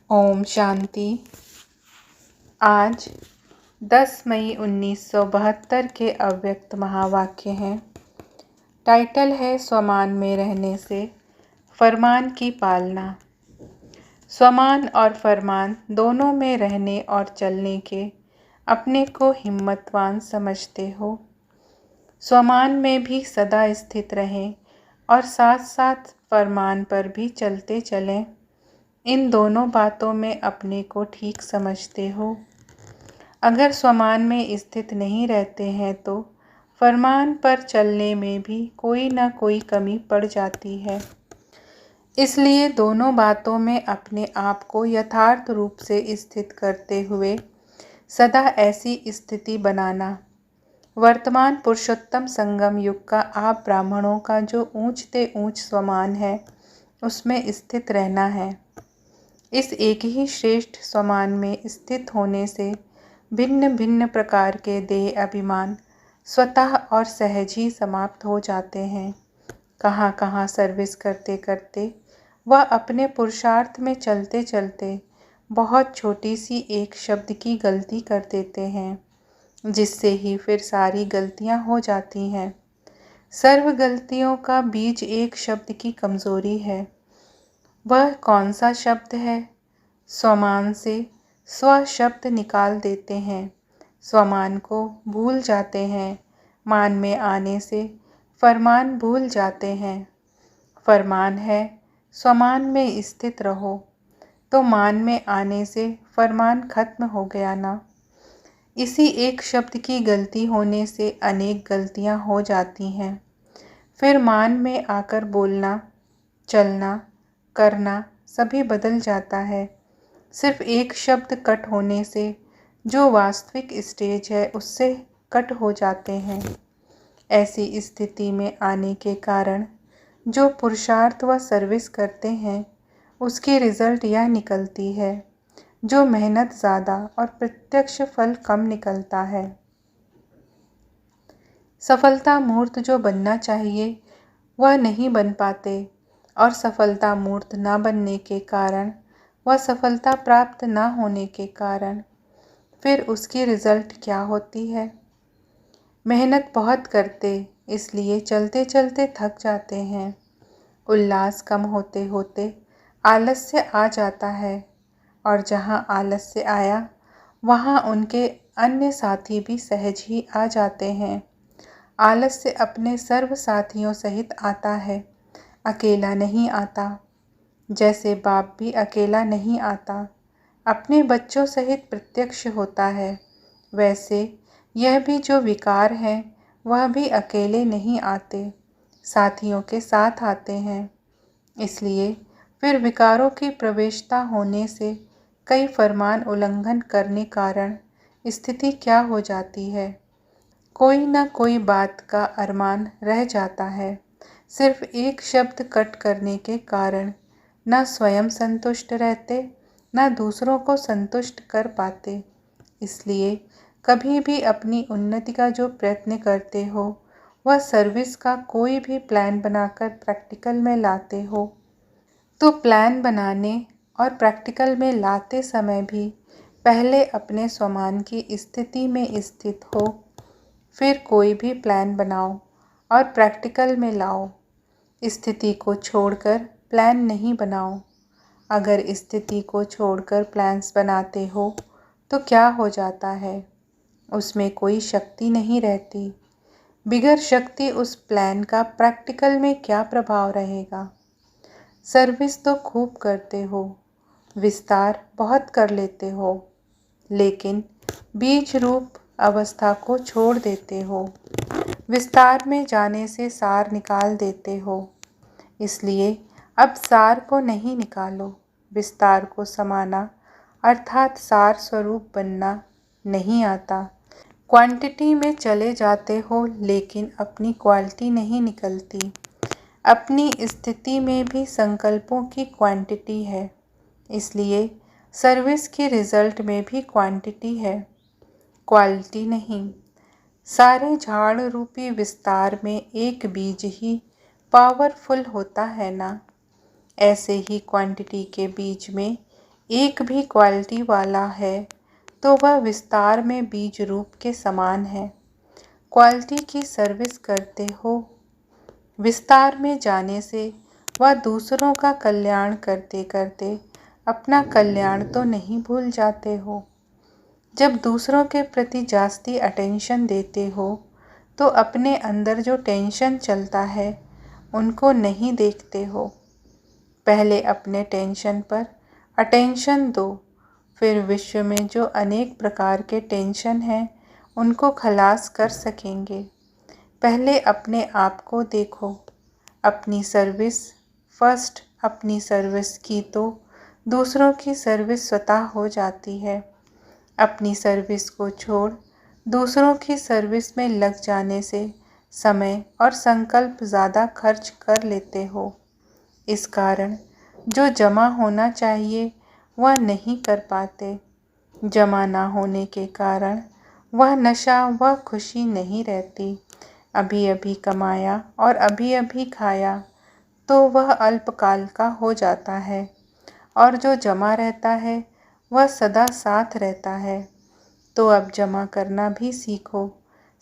ओम शांति। आज 10 मई 1972 के अव्यक्त महावाक्य हैं। टाइटल है स्वमान में रहने से फरमान की पालना। स्वमान और फरमान दोनों में रहने और चलने के अपने को हिम्मतवान समझते हो। स्वमान में भी सदा स्थित रहें और साथ साथ फरमान पर भी चलते चलें। इन दोनों बातों में अपने को ठीक समझते हो। अगर स्वमान में स्थित नहीं रहते हैं तो फरमान पर चलने में भी कोई ना कोई कमी पड़ जाती है। इसलिए दोनों बातों में अपने आप को यथार्थ रूप से स्थित करते हुए सदा ऐसी स्थिति बनाना। वर्तमान पुरुषोत्तम संगम युग का आप ब्राह्मणों का जो ऊंचते ऊंच स्वमान है उसमें स्थित रहना है। इस एक ही श्रेष्ठ स्वमान में स्थित होने से भिन्न भिन्न प्रकार के देह अभिमान स्वतः और सहज ही समाप्त हो जाते हैं। कहाँ कहाँ सर्विस करते करते वह अपने पुरुषार्थ में चलते चलते बहुत छोटी सी एक शब्द की गलती कर देते हैं, जिससे ही फिर सारी गलतियाँ हो जाती हैं। सर्व गलतियों का बीज एक शब्द की कमज़ोरी है। वह कौन सा शब्द है? स्वमान से स्व शब्द निकाल देते हैं, स्वमान को भूल जाते हैं। मान में आने से फरमान भूल जाते हैं। फरमान है स्वमान में स्थित रहो, तो मान में आने से फरमान खत्म हो गया ना। इसी एक शब्द की गलती होने से अनेक गलतियां हो जाती हैं। फिर मान में आकर बोलना, चलना, करना सभी बदल जाता है। सिर्फ एक शब्द कट होने से जो वास्तविक स्टेज है उससे कट हो जाते हैं। ऐसी स्थिति में आने के कारण जो पुरुषार्थ व सर्विस करते हैं उसकी रिजल्ट यह निकलती है, जो मेहनत ज़्यादा और प्रत्यक्ष फल कम निकलता है। सफलता मूर्त जो बनना चाहिए वह नहीं बन पाते और सफलता मूर्त न बनने के कारण वह सफलता प्राप्त न होने के कारण फिर उसकी रिजल्ट क्या होती है? मेहनत बहुत करते इसलिए चलते चलते थक जाते हैं। उल्लास कम होते होते आलस्य आ जाता है और जहाँ आलस्य आया वहाँ उनके अन्य साथी भी सहज ही आ जाते हैं। आलस्य अपने सर्व साथियों सहित आता है, अकेला नहीं आता। जैसे बाप भी अकेला नहीं आता, अपने बच्चों सहित प्रत्यक्ष होता है, वैसे यह भी जो विकार हैं वह भी अकेले नहीं आते, साथियों के साथ आते हैं। इसलिए फिर विकारों की प्रवेशता होने से कई फरमान उल्लंघन करने कारण स्थिति क्या हो जाती है? कोई न कोई बात का अरमान रह जाता है। सिर्फ एक शब्द कट करने के कारण न स्वयं संतुष्ट रहते न दूसरों को संतुष्ट कर पाते। इसलिए कभी भी अपनी उन्नति का जो प्रयत्न करते हो वह सर्विस का कोई भी प्लान बनाकर प्रैक्टिकल में लाते हो, तो प्लान बनाने और प्रैक्टिकल में लाते समय भी पहले अपने स्वमान की स्थिति में स्थित हो, फिर कोई भी प्लान बनाओ और प्रैक्टिकल में लाओ। स्थिति को छोड़कर प्लान नहीं बनाओ। अगर स्थिति को छोड़कर प्लान्स बनाते हो तो क्या हो जाता है? उसमें कोई शक्ति नहीं रहती। बिगर शक्ति उस प्लान का प्रैक्टिकल में क्या प्रभाव रहेगा? सर्विस तो खूब करते हो, विस्तार बहुत कर लेते हो, लेकिन बीज रूप अवस्था को छोड़ देते हो। विस्तार में जाने से सार निकाल देते हो। इसलिए अब सार को नहीं निकालो, विस्तार को समाना अर्थात सार स्वरूप बनना नहीं आता। क्वांटिटी में चले जाते हो लेकिन अपनी क्वालिटी नहीं निकलती। अपनी स्थिति में भी संकल्पों की क्वांटिटी है, इसलिए सर्विस के रिजल्ट में भी क्वांटिटी है, क्वालिटी नहीं। सारे झाड़ रूपी विस्तार में एक बीज ही पावरफुल होता है ना। ऐसे ही क्वांटिटी के बीज में एक भी क्वालिटी वाला है तो वह विस्तार में बीज रूप के समान है। क्वालिटी की सर्विस करते हो, विस्तार में जाने से वह दूसरों का कल्याण करते करते अपना कल्याण तो नहीं भूल जाते हो। जब दूसरों के प्रति जास्ती अटेंशन देते हो तो अपने अंदर जो टेंशन चलता है उनको नहीं देखते हो। पहले अपने टेंशन पर अटेंशन दो, फिर विश्व में जो अनेक प्रकार के टेंशन हैं उनको खलास कर सकेंगे। पहले अपने आप को देखो। अपनी सर्विस फर्स्ट, अपनी सर्विस की तो दूसरों की सर्विस स्वतः हो जाती है। अपनी सर्विस को छोड़ दूसरों की सर्विस में लग जाने से समय और संकल्प ज़्यादा खर्च कर लेते हो। इस कारण जो जमा होना चाहिए वह नहीं कर पाते। जमा ना होने के कारण वह नशा, वह खुशी नहीं रहती। अभी अभी कमाया और अभी अभी खाया तो वह अल्पकाल का हो जाता है, और जो जमा रहता है वह सदा साथ रहता है। तो अब जमा करना भी सीखो।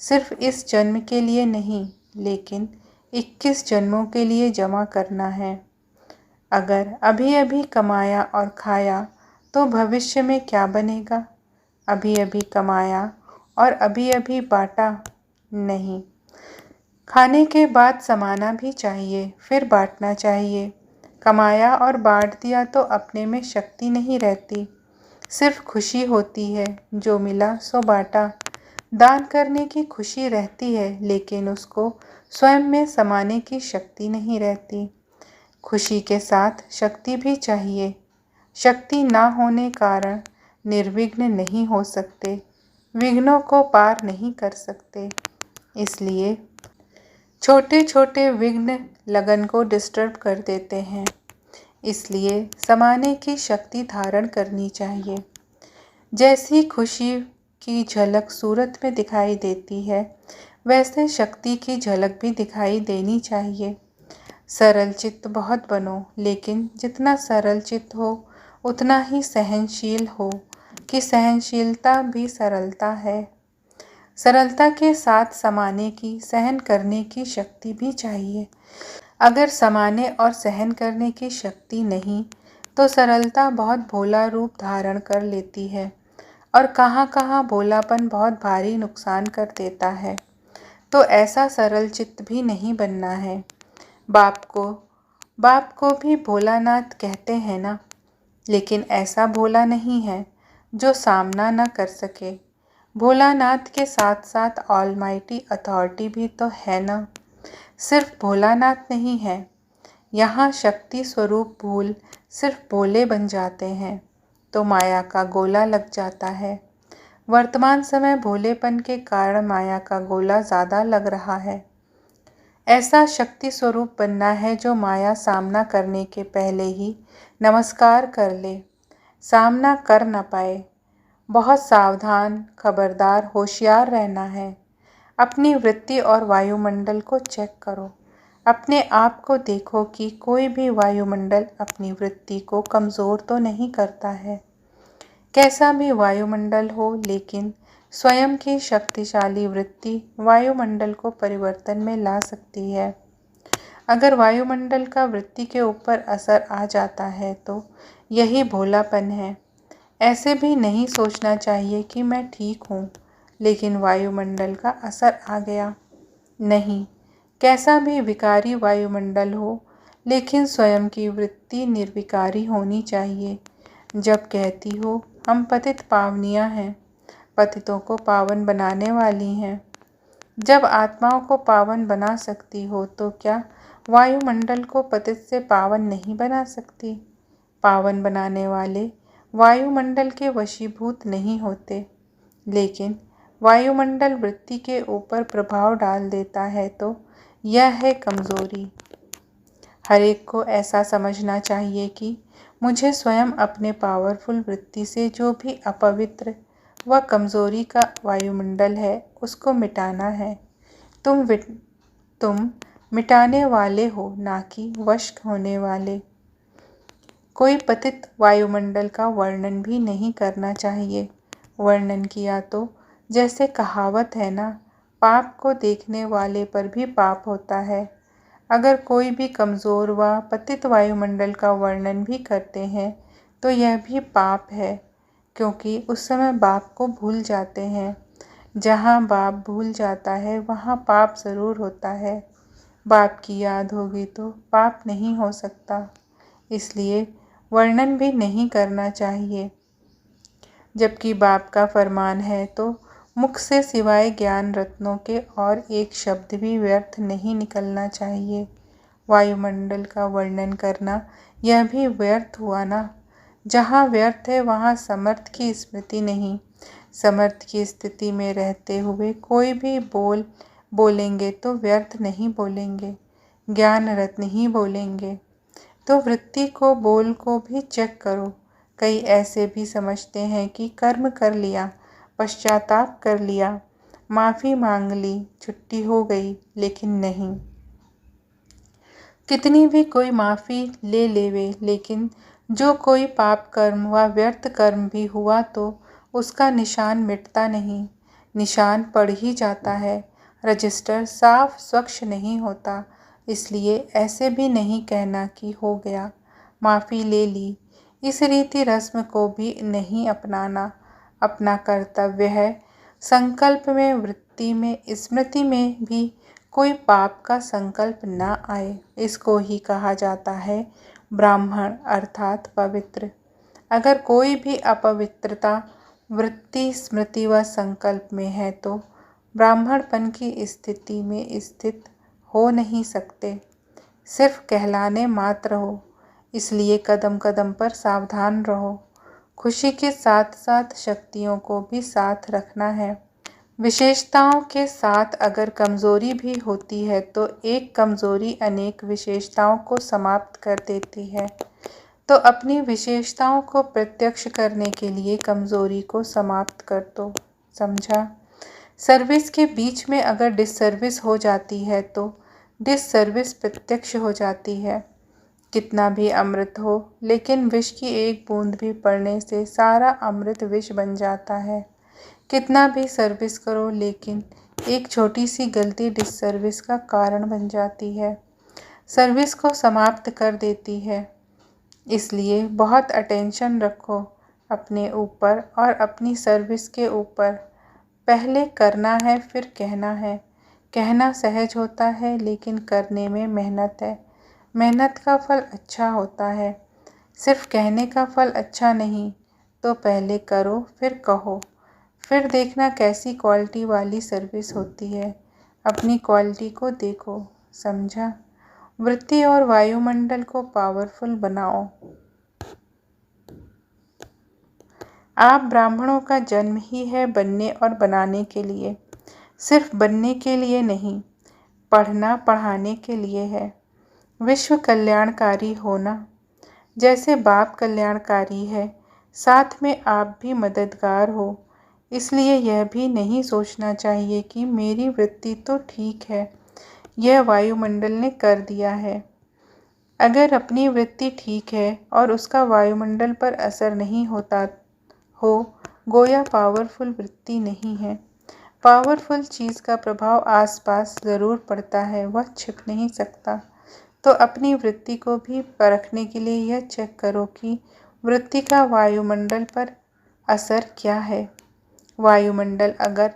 सिर्फ इस जन्म के लिए नहीं, लेकिन 21 जन्मों के लिए जमा करना है। अगर अभी अभी कमाया और खाया तो भविष्य में क्या बनेगा? अभी अभी कमाया और अभी अभी बांटा नहीं। खाने के बाद समाना भी चाहिए, फिर बांटना चाहिए। कमाया और बांट दिया तो अपने में शक्ति नहीं रहती, सिर्फ खुशी होती है। जो मिला सो बांटा। दान करने की खुशी रहती है, लेकिन उसको स्वयं में समाने की शक्ति नहीं रहती। खुशी के साथ शक्ति भी चाहिए। शक्ति ना होने कारण निर्विघ्न नहीं हो सकते, विघ्नों को पार नहीं कर सकते। इसलिए छोटे छोटे विघ्न लगन को डिस्टर्ब कर देते हैं। इसलिए समाने की शक्ति धारण करनी चाहिए। जैसी खुशी की झलक सूरत में दिखाई देती है, वैसे शक्ति की झलक भी दिखाई देनी चाहिए। सरल चित्त बहुत बनो, लेकिन जितना सरल चित्त हो उतना ही सहनशील हो, कि सहनशीलता भी सरलता है। सरलता के साथ समाने की, सहन करने की शक्ति भी चाहिए। अगर समाने और सहन करने की शक्ति नहीं तो सरलता बहुत भोला रूप धारण कर लेती है, और कहाँ कहाँ भोलापन बहुत भारी नुकसान कर देता है। तो ऐसा सरल चित्त भी नहीं बनना है। बाप को भी भोलानाथ कहते हैं ना, लेकिन ऐसा भोला नहीं है जो सामना न कर सके। भोलानाथ के साथ साथ ऑलमाइटी अथॉरिटी भी तो है ना। सिर्फ भोलानाथ नहीं है, यहाँ शक्ति स्वरूप भूल सिर्फ भोले बन जाते हैं तो माया का गोला लग जाता है। वर्तमान समय भोलेपन के कारण माया का गोला ज़्यादा लग रहा है। ऐसा शक्ति स्वरूप बनना है जो माया सामना करने के पहले ही नमस्कार कर ले, सामना कर न पाए। बहुत सावधान, खबरदार, होशियार रहना है। अपनी वृत्ति और वायुमंडल को चेक करो। अपने आप को देखो कि कोई भी वायुमंडल अपनी वृत्ति को कमज़ोर तो नहीं करता है। कैसा भी वायुमंडल हो, लेकिन स्वयं की शक्तिशाली वृत्ति वायुमंडल को परिवर्तन में ला सकती है। अगर वायुमंडल का वृत्ति के ऊपर असर आ जाता है तो यही भोलापन है। ऐसे भी नहीं सोचना चाहिए कि मैं ठीक हूँ, लेकिन वायुमंडल का असर आ गया। नहीं, कैसा भी विकारी वायुमंडल हो, लेकिन स्वयं की वृत्ति निर्विकारी होनी चाहिए। जब कहती हो हम पतित पावनियाँ हैं, पतितों को पावन बनाने वाली हैं, जब आत्माओं को पावन बना सकती हो तो क्या वायुमंडल को पतित से पावन नहीं बना सकती? पावन बनाने वाले वायुमंडल के वशीभूत नहीं होते, लेकिन वायुमंडल वृत्ति के ऊपर प्रभाव डाल देता है तो यह है कमज़ोरी। हर एक को ऐसा समझना चाहिए कि मुझे स्वयं अपने पावरफुल वृत्ति से जो भी अपवित्र व कमज़ोरी का वायुमंडल है उसको मिटाना है। तुम मिटाने वाले हो, ना कि वश होने वाले। कोई पतित वायुमंडल का वर्णन भी नहीं करना चाहिए। वर्णन किया तो जैसे कहावत है ना, पाप को देखने वाले पर भी पाप होता है। अगर कोई भी कमज़ोर व पतित वायुमंडल का वर्णन भी करते हैं तो यह भी पाप है, क्योंकि उस समय बाप को भूल जाते हैं। जहाँ बाप भूल जाता है वहाँ पाप ज़रूर होता है। बाप की याद होगी तो पाप नहीं हो सकता, इसलिए वर्णन भी नहीं करना चाहिए। जबकि बाप का फरमान है तो मुख से सिवाय ज्ञान रत्नों के और एक शब्द भी व्यर्थ नहीं निकलना चाहिए। वायुमंडल का वर्णन करना यह भी व्यर्थ हुआ ना। जहाँ व्यर्थ है वहाँ समर्थ की स्मृति नहीं। समर्थ की स्थिति में रहते हुए कोई भी बोलेंगे तो व्यर्थ नहीं बोलेंगे, ज्ञान रत्न ही बोलेंगे। तो वृत्ति को, बोल को भी चेक करो। कई ऐसे भी समझते हैं कि कर्म कर लिया, पश्चाताप कर लिया, माफ़ी मांग ली, छुट्टी हो गई, लेकिन नहीं। कितनी भी कोई माफ़ी ले लेवे, लेकिन जो कोई पाप कर्म व व्यर्थ कर्म भी हुआ तो उसका निशान मिटता नहीं। निशान पड़ ही जाता है, रजिस्टर साफ स्वच्छ नहीं होता। इसलिए ऐसे भी नहीं कहना कि हो गया, माफ़ी ले ली। इस रीति रस्म को भी नहीं अपनाना। अपना कर्तव्य है संकल्प में, वृत्ति में, स्मृति में भी कोई पाप का संकल्प न आए। इसको ही कहा जाता है ब्राह्मण, अर्थात पवित्र। अगर कोई भी अपवित्रता वृत्ति, स्मृति व संकल्प में है तो ब्राह्मणपन की स्थिति में स्थित हो नहीं सकते, सिर्फ कहलाने मात्र हो। इसलिए कदम कदम पर सावधान रहो। खुशी के साथ साथ शक्तियों को भी साथ रखना है। विशेषताओं के साथ अगर कमज़ोरी भी होती है तो एक कमज़ोरी अनेक विशेषताओं को समाप्त कर देती है। तो अपनी विशेषताओं को प्रत्यक्ष करने के लिए कमज़ोरी को समाप्त कर दो। समझा? सर्विस के बीच में अगर डिससर्विस हो जाती है तो डिससर्विस प्रत्यक्ष हो जाती है। कितना भी अमृत हो, लेकिन विष की एक बूंद भी पड़ने से सारा अमृत विष बन जाता है। कितना भी सर्विस करो, लेकिन एक छोटी सी गलती डिससर्विस का कारण बन जाती है, सर्विस को समाप्त कर देती है। इसलिए बहुत अटेंशन रखो अपने ऊपर और अपनी सर्विस के ऊपर। पहले करना है, फिर कहना है। कहना सहज होता है, लेकिन करने में मेहनत है। मेहनत का फल अच्छा होता है, सिर्फ कहने का फल अच्छा नहीं। तो पहले करो, फिर कहो, फिर देखना कैसी क्वालिटी वाली सर्विस होती है। अपनी क्वालिटी को देखो। समझा? वृत्ति और वायुमंडल को पावरफुल बनाओ। आप ब्राह्मणों का जन्म ही है बनने और बनाने के लिए, सिर्फ बनने के लिए नहीं, पढ़ना पढ़ाने के लिए है। विश्व कल्याणकारी होना। जैसे बाप कल्याणकारी है, साथ में आप भी मददगार हो। इसलिए यह भी नहीं सोचना चाहिए कि मेरी वृत्ति तो ठीक है, यह वायुमंडल ने कर दिया है। अगर अपनी वृत्ति ठीक है और उसका वायुमंडल पर असर नहीं होता हो, गोया पावरफुल वृत्ति नहीं है। पावरफुल चीज़ का प्रभाव आसपास ज़रूर पड़ता है, वह छिप नहीं सकता। तो अपनी वृत्ति को भी परखने के लिए यह चेक करो कि वृत्ति का वायुमंडल पर असर क्या है। वायुमंडल अगर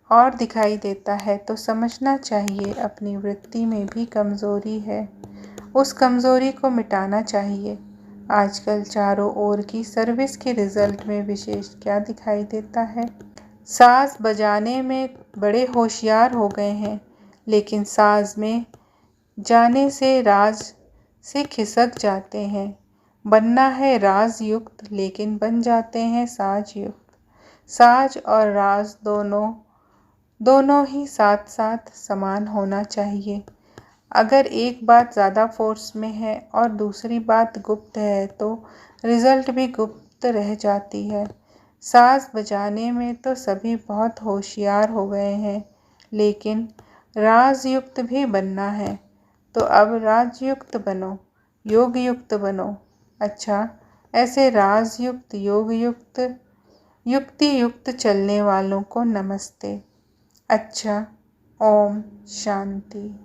और दिखाई देता है तो समझना चाहिए अपनी वृत्ति में भी कमज़ोरी है। उस कमज़ोरी को मिटाना चाहिए। आजकल चारों ओर की सर्विस के रिज़ल्ट में विशेष क्या दिखाई देता है? साज़ बजाने में बड़े होशियार हो गए हैं, लेकिन साज़ में जाने से राज से खिसक जाते हैं। बनना है राज युक्त, लेकिन बन जाते हैं साज युक्त। साज और राज दोनों ही साथ साथ समान होना चाहिए। अगर एक बात ज़्यादा फोर्स में है और दूसरी बात गुप्त है तो रिज़ल्ट भी गुप्त रह जाती है। साज़ बजाने में तो सभी बहुत होशियार हो गए हैं, लेकिन राजयुक्त भी बनना है। तो अब राजयुक्त बनो, योग युक्त बनो। अच्छा, ऐसे राजयुक्त, योग युक्त, युक्ति युक्त चलने वालों को नमस्ते। अच्छा, ओम शांति।